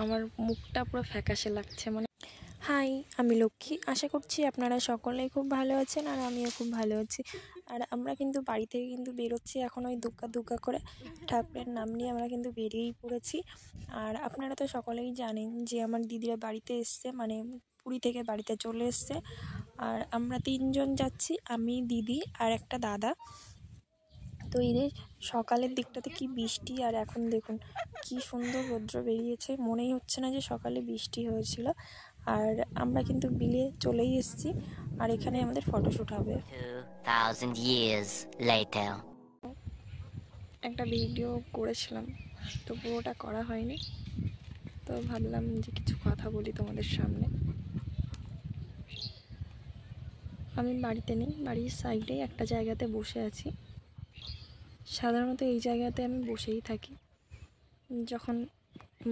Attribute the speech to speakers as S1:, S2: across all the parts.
S1: আমার মুখটা পুরো ফ্যাকাশে লাগছে। মানে হাই, আমি লক্ষ্মী। আশা করছি আপনারা সকলেই খুব ভালো আছেন আর আমিও খুব ভালো আছি। আর আমরা কিন্তু বাড়ি থেকে কিন্তু বেরোচ্ছি এখন ওই দুক্কা দুক্কা করে ঠাকুরের নাম নিয়ে আমরা কিন্তু বেরিয়েই পড়েছি। আর আপনারা তো সকলেই জানেন যে আমার দিদিরা বাড়িতে এসছে, মানে পুরী থেকে বাড়িতে চলে এসছে। আর আমরা 3 জন যাচ্ছি, আমি, দিদি আর একটা দাদা। তো এই যে সকালের দিকটাতে কি বৃষ্টি, আর এখন দেখুন কি সুন্দর রৌদ্র বেরিয়েছে, মনেই হচ্ছে না যে সকালে বৃষ্টি হয়েছিল। আর আমরা কিন্তু বিলে চলেই এসেছি, আর এখানে আমাদের ফটোশ্যুট হবে।
S2: 2000 years later.
S1: একটা ভিডিও করেছিলাম, তো পুরোটা করা হয়নি, তো ভাবলাম যে কিছু কথা বলি তোমাদের সামনে। আমি বাড়িতে নেই, বাড়ির সাইডে একটা জায়গাতে বসে আছি। সাধারণত এই জায়গাতে আমি বসেই থাকি, যখন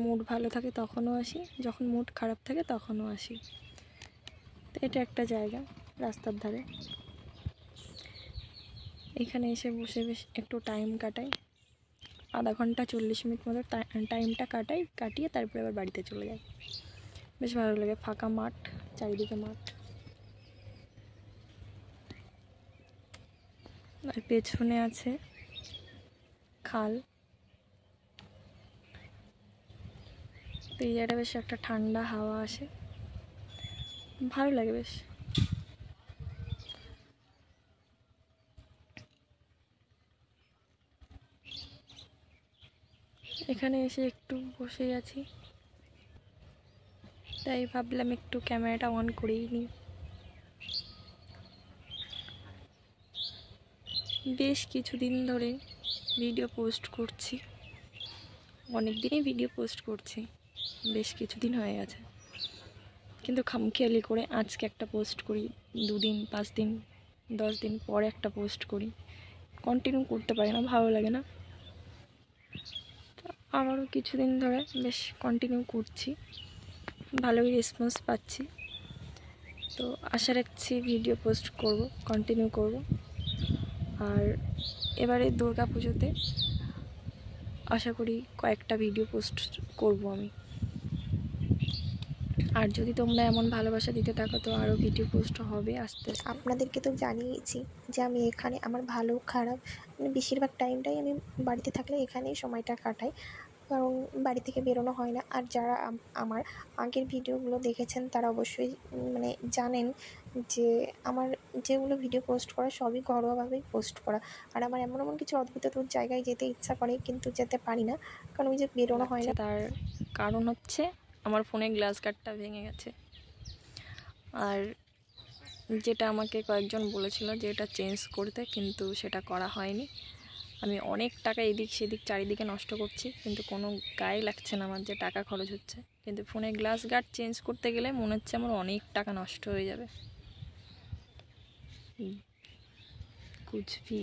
S1: মুড ভালো থাকে তখনও আসি, যখন মুড খারাপ থাকে তখনও আসি। তো এটা একটা জায়গা রাস্তার ধারে, এখানে এসে বসে বেশ একটু টাইম কাটাই, আধা ঘন্টা 40 মিনিট মতো টাইমটা কাটিয়ে তারপরে আবার বাড়িতে চলে যাই। বেশ ভালো লাগে, ফাঁকা মাঠ, চারিদিকে মাঠ, আর পেছনে আছে খাল। তো এই জায়গাটা বেশ একটা ঠান্ডা হাওয়া আসে, ভালো লাগে বেশ। এখানে এসে একটু বসে আছি, তাই ভাবলাম একটু ক্যামেরাটা অন করেই নিই। বেশ কিছুদিন ধরে ভিডিও পোস্ট করছি, অনেক দিনই ভিডিও পোস্ট করছি, বেশ কিছুদিন হয়ে গেছে, কিন্তু খামখেয়ালি করে আজকে একটা পোস্ট করি, 2 দিন 5 দিন 10 দিন পরে একটা পোস্ট করি, কন্টিনিউ করতে পারি না, ভালো লাগে না। আবারও কিছুদিন ধরে বেশ কন্টিনিউ করছি, ভালোই রেসপন্স পাচ্ছি, তো আশা রাখছি ভিডিও পোস্ট করব, কন্টিনিউ করব। আর এবারে দুর্গা পুজোতে আশা করি কয়েকটা ভিডিও পোস্ট করব আমি। আর যদি তোমরা এমন ভালোবাসা দিতে থাকো তো আরও ভিডিও পোস্ট হবে আস্তে আস্তে।
S3: আপনাদেরকে তো জানিয়েছি যে আমি এখানে আমার ভালো খারাপ মানে বেশিরভাগ টাইমটাই আমি বাড়িতে থাকলে এখানেই সময়টা কাটাই, কারণ বাড়ি থেকে বেরোনো হয় না। আর যারা আমার আগের ভিডিওগুলো দেখেছেন তারা অবশ্যই মানে জানেন যে আমার যেগুলো ভিডিও পোস্ট করা সবই ঘরোয়াভাবেই পোস্ট করা। আর আমার এমন এমন কিছু অদ্ভুত জায়গায় যেতে ইচ্ছা করে কিন্তু যেতে পারি না, কারণ ওই যে বেরোনো হয় না।
S1: তার কারণ হচ্ছে আমার ফোনে গ্লাস গার্ডটা ভেঙে গেছে, আর যেটা আমাকে কয়েকজন বলেছিল যে এটা চেঞ্জ করতে, কিন্তু সেটা করা হয়নি। আমি অনেক টাকা এদিক সেদিক চারিদিকে নষ্ট করছি, কিন্তু কোনো গায়ে লাগছে না আমার যে টাকা খরচ হচ্ছে, কিন্তু ফোনে গ্লাস গার্ড চেঞ্জ করতে গেলে মনে হচ্ছে আমার অনেক টাকা নষ্ট হয়ে যাবে। কুছ ভি